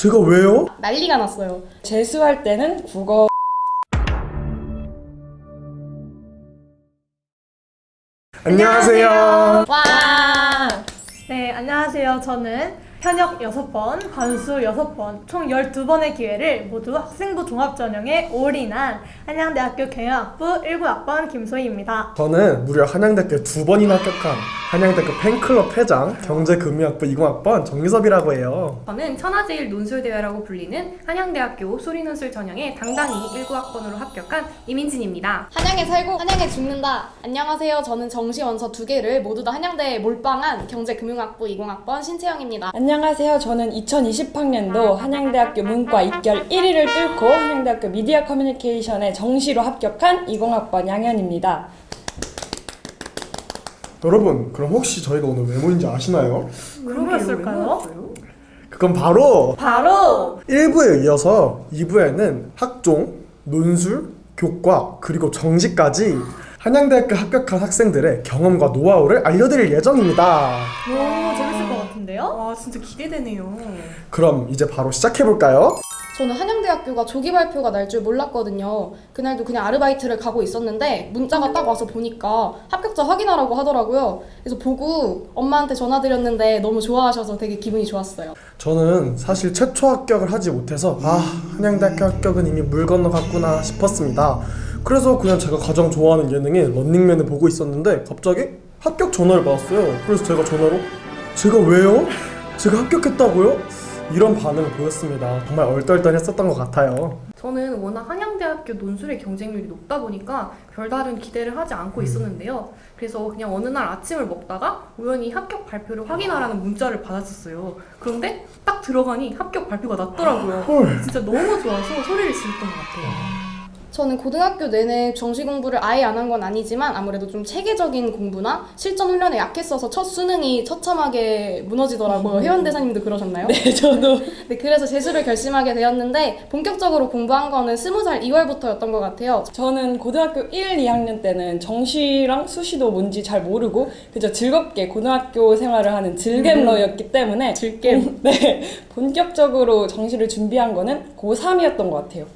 제가 왜요? 난리가 났어요. 재수할 때는 국어. 안녕하세요. 와! 네, 안녕하세요. 저는 현역 6번, 반수 6번, 총 12번의 기회를 모두 학생부 종합전형에 올인한 한양대학교 경영학부 19학번 김소희입니다. 저는 무려 한양대학교 2번이나 합격한 한양대학교 팬클럽 회장 경제금융학부 20학번 정유섭이라고 해요. 저는 천하제일 논술대회라고 불리는 한양대학교 수리논술 전형에 당당히 19학번으로 합격한 이민진입니다. 한양에 살고 한양에 죽는다. 안녕하세요. 저는 정시원서 2개를 모두 다 한양대에 몰빵한 경제금융학부 20학번 신채영입니다. 안녕하세요. 저는 2020학년도 한양대학교 문과 입결 1위를 뚫고 한양대학교 미디어 커뮤니케이션에 정시로 합격한 20학번 양현입니다. 여러분, 그럼 혹시 저희가 오늘 왜 모인지 아시나요? 그런 거였을까요? 그건 바로 1부에 이어서 2부에는 학종, 논술, 교과, 그리고 정시까지 한양대학교 합격한 학생들의 경험과 노하우를 알려드릴 예정입니다. 너무 재밌을 것 같은데요? 와, 진짜 기대되네요. 그럼 이제 바로 시작해볼까요? 저는 한양대학교가 조기 발표가 날 줄 몰랐거든요. 그날도 그냥 아르바이트를 가고 있었는데 문자가 딱 와서 보니까 합격자 확인하라고 하더라고요. 그래서 보고 엄마한테 전화드렸는데 너무 좋아하셔서 되게 기분이 좋았어요. 저는 사실 최초 합격을 하지 못해서 한양대학교 합격은 이미 물 건너갔구나 싶었습니다. 그래서 그냥 제가 가장 좋아하는 예능인 런닝맨을 보고 있었는데 갑자기 합격 전화를 받았어요. 그래서 제가 전화로 제가 왜요? 제가 합격했다고요? 이런 반응을 보였습니다. 정말 얼떨떨했었던 것 같아요. 저는 워낙 한양대학교 논술의 경쟁률이 높다 보니까 별다른 기대를 하지 않고 있었는데요. 그래서 그냥 어느 날 아침을 먹다가 우연히 합격 발표를 확인하라는 문자를 받았었어요. 그런데 딱 들어가니 합격 발표가 났더라고요. 헐. 진짜 너무 좋아서 소리를 질렀던 것 같아요. 저는 고등학교 내내 정시 공부를 아예 안 한 건 아니지만 아무래도 좀 체계적인 공부나 실전 훈련에 약했어서 첫 수능이 처참하게 무너지더라고요. 혜원대사님도 그러셨나요? 네, 저도. 네, 그래서 재수를 결심하게 되었는데 본격적으로 공부한 거는 20살 2월부터였던 것 같아요. 저는 고등학교 1, 2학년 때는 정시랑 수시도 뭔지 잘 모르고 그저 즐겁게 고등학교 생활을 하는 즐겜러였기 때문에 네, 본격적으로 정시를 준비한 거는 고3이었던 것 같아요.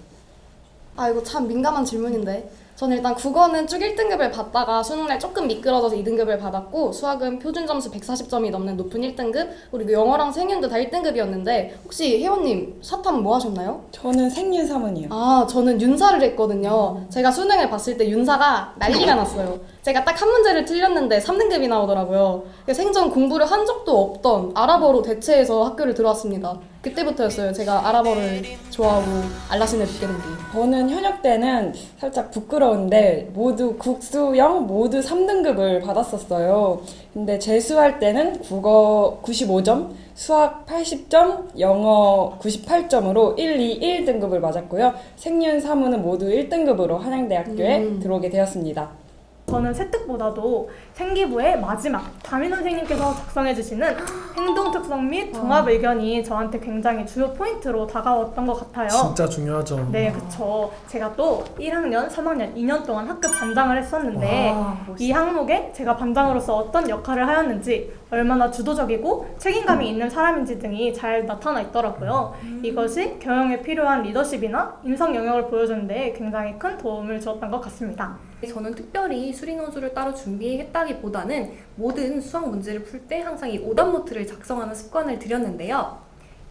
아, 이거 참 민감한 질문인데. 저는 일단 국어는 쭉 1등급을 받다가 수능날 조금 미끄러져서 2등급을 받았고 수학은 표준 점수 140점이 넘는 높은 1등급, 그리고 영어랑 생윤도 다 1등급이었는데 혹시 혜원님 사탐 뭐 하셨나요? 저는 생윤사문이요. 아, 저는 윤사를 했거든요. 제가 수능을 봤을 때 윤사가 난리가 났어요. 제가 딱 한 문제를 틀렸는데 3등급이 나오더라고요. 생전 공부를 한 적도 없던 아랍어로 대체해서 학교를 들어왔습니다. 그때부터였어요. 제가 아랍어를 좋아하고 알라신을 듣게 된 게. 저는 현역 때는 살짝 부끄러운데 모두 국수영 모두 3등급을 받았었어요. 근데 재수할 때는 국어 95점, 수학 80점, 영어 98점으로 1, 2, 1등급을 맞았고요. 생윤, 사무는 모두 1등급으로 한양대학교에 들어오게 되었습니다. 저는 세특보다도 생기부의 마지막 담임 선생님께서 작성해주시는 행동 특성 및 종합 의견이 저한테 굉장히 주요 포인트로 다가왔던 것 같아요. 진짜 중요하죠. 네, 그쵸. 제가 또 1학년, 3학년, 2년 동안 학급 반장을 했었는데 와, 이 항목에 제가 반장으로서 어떤 역할을 하였는지, 얼마나 주도적이고 책임감이 있는 사람인지 등이 잘 나타나 있더라고요. 이것이 경영에 필요한 리더십이나 인성 영역을 보여주는 데 굉장히 큰 도움을 주었던 것 같습니다. 저는 특별히 수리논술을 따로 준비했다기보다는 모든 수학 문제를 풀 때 항상 이 오답 노트를 작성하는 습관을 들였는데요.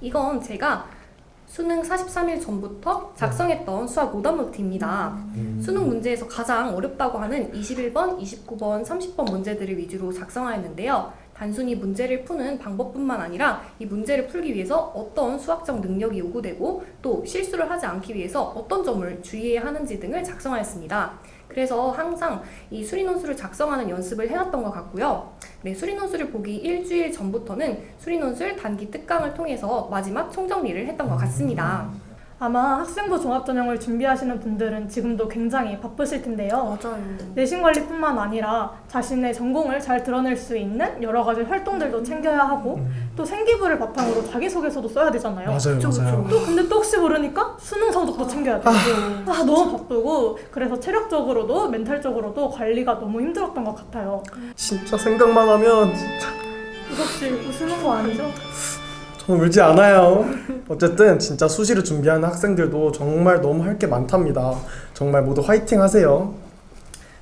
이건 제가 수능 43일 전부터 작성했던 수학 오답 노트입니다. 수능 문제에서 가장 어렵다고 하는 21번, 29번, 30번 문제들을 위주로 작성하였는데요. 단순히 문제를 푸는 방법뿐만 아니라 이 문제를 풀기 위해서 어떤 수학적 능력이 요구되고 또 실수를 하지 않기 위해서 어떤 점을 주의해야 하는지 등을 작성하였습니다. 그래서 항상 이 수리논술을 작성하는 연습을 해왔던 것 같고요. 네, 수리논술을 보기 일주일 전부터는 수리논술 단기 특강을 통해서 마지막 총정리를 했던 것 같습니다. 아마 학생부 종합전형을 준비하시는 분들은 지금도 굉장히 바쁘실 텐데요. 맞아요. 내신 관리뿐만 아니라 자신의 전공을 잘 드러낼 수 있는 여러 가지 활동들도 챙겨야 하고 또 생기부를 바탕으로 자기소개서도 써야 되잖아요. 맞아요. 또 근데 또 혹시 모르니까 수능 성적도 챙겨야 돼요. 너무 바쁘고 그래서 체력적으로도 멘탈적으로도 관리가 너무 힘들었던 것 같아요. 진짜 생각만 하면 이거 혹시 웃으는 거 아니죠? 저는 울지 않아요. 어쨌든 진짜 수시를 준비하는 학생들도 정말 너무 할 게 많답니다. 정말 모두 화이팅 하세요.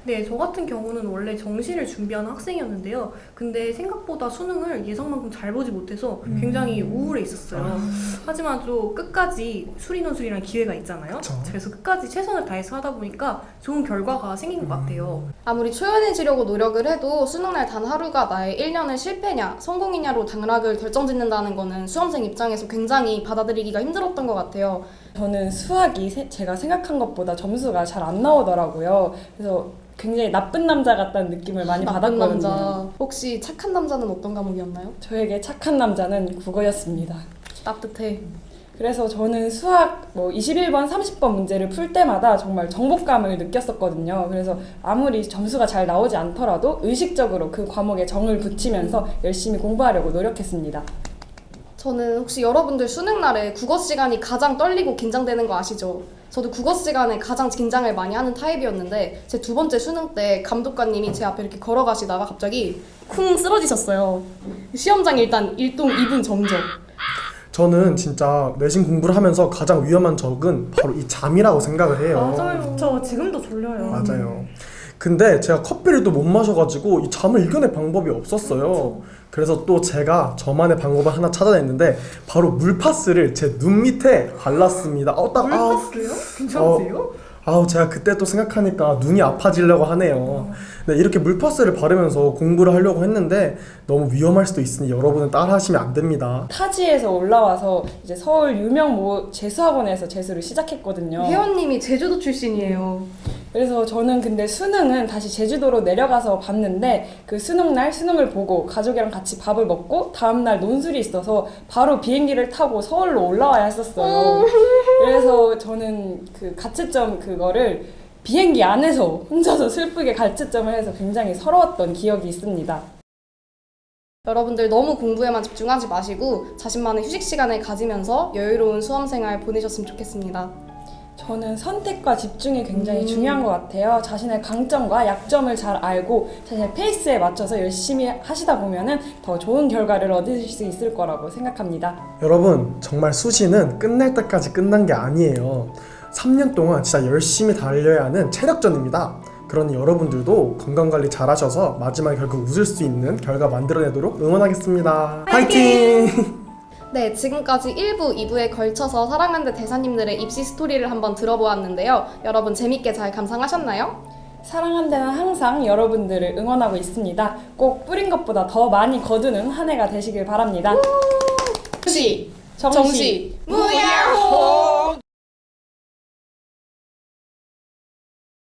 네, 저 같은 경우는 원래 정시를 준비하는 학생이었는데요. 근데 생각보다 수능을 예상만큼 잘 보지 못해서 굉장히 우울해 있었어요. 하지만 또 끝까지 수리논술이라는 기회가 있잖아요. 그쵸. 그래서 끝까지 최선을 다해서 하다 보니까 좋은 결과가 생긴 것 같아요. 아무리 초연해지려고 노력을 해도 수능날 단 하루가 나의 1년을 실패냐, 성공이냐로 당락을 결정짓는다는 거는 수험생 입장에서 굉장히 받아들이기가 힘들었던 것 같아요. 저는 수학이 제가 생각한 것보다 점수가 잘 안 나오더라고요. 그래서 굉장히 나쁜 남자 같다는 느낌을 많이 나쁜 받았거든요. 남자. 혹시 착한 남자는 어떤 과목이었나요? 저에게 착한 남자는 국어였습니다. 따뜻해. 그래서 저는 수학 21번, 30번 문제를 풀 때마다 정말 정복감을 느꼈었거든요. 그래서 아무리 점수가 잘 나오지 않더라도 의식적으로 그 과목에 정을 붙이면서 열심히 공부하려고 노력했습니다. 저는 혹시 여러분들 수능날에 국어 시간이 가장 떨리고 긴장되는 거 아시죠? 저도 국어 시간에 가장 긴장을 많이 하는 타입이었는데 제 두 번째 수능 때 감독관님이 제 앞에 이렇게 걸어가시다가 갑자기 쿵 쓰러지셨어요. 시험장에 일단 1동 2분 정적. 저는 진짜 내신 공부를 하면서 가장 위험한 적은 바로 이 잠이라고 생각을 해요. 맞아요. 저 지금도 졸려요. 맞아요. 근데 제가 커피를 또 못 마셔가지고 이 잠을 이겨낼 방법이 없었어요. 그래서 또 제가 저만의 방법을 하나 찾아냈는데 바로 물파스를 제 눈 밑에 발랐습니다. 물파스요? 괜찮으세요? 제가 그때 또 생각하니까 눈이 아파지려고 하네요. 네, 이렇게 물파스를 바르면서 공부를 하려고 했는데 너무 위험할 수도 있으니 여러분은 따라하시면 안 됩니다. 타지에서 올라와서 이제 서울 유명 재수학원에서 재수를 시작했거든요. 회원님이 제주도 출신이에요. 그래서 저는 근데 수능은 다시 제주도로 내려가서 봤는데 그 수능날 수능을 보고 가족이랑 같이 밥을 먹고 다음날 논술이 있어서 바로 비행기를 타고 서울로 올라와야 했었어요. 그래서 저는 그 가채점 그거를 비행기 안에서 혼자서 슬프게 가채점을 해서 굉장히 서러웠던 기억이 있습니다. 여러분들 너무 공부에만 집중하지 마시고 자신만의 휴식 시간을 가지면서 여유로운 수험생활 보내셨으면 좋겠습니다. 저는 선택과 집중이 굉장히 중요한 것 같아요. 자신의 강점과 약점을 잘 알고 자신의 페이스에 맞춰서 열심히 하시다 보면은 더 좋은 결과를 얻으실 수 있을 거라고 생각합니다. 여러분 정말 수시는 끝날 때까지 끝난 게 아니에요. 3년 동안 진짜 열심히 달려야 하는 체력전입니다. 그러니 여러분들도 건강관리 잘 하셔서 마지막에 결국 웃을 수 있는 결과 만들어내도록 응원하겠습니다. 화이팅! 네, 지금까지 1부, 2부에 걸쳐서 사랑하는 대사님들의 입시 스토리를 한번 들어보았는데요. 여러분 재밌게 잘 감상하셨나요? 사랑한다는 항상 여러분들을 응원하고 있습니다. 꼭 뿌린 것보다 더 많이 거두는 한 해가 되시길 바랍니다. 정시, 정시. 무야!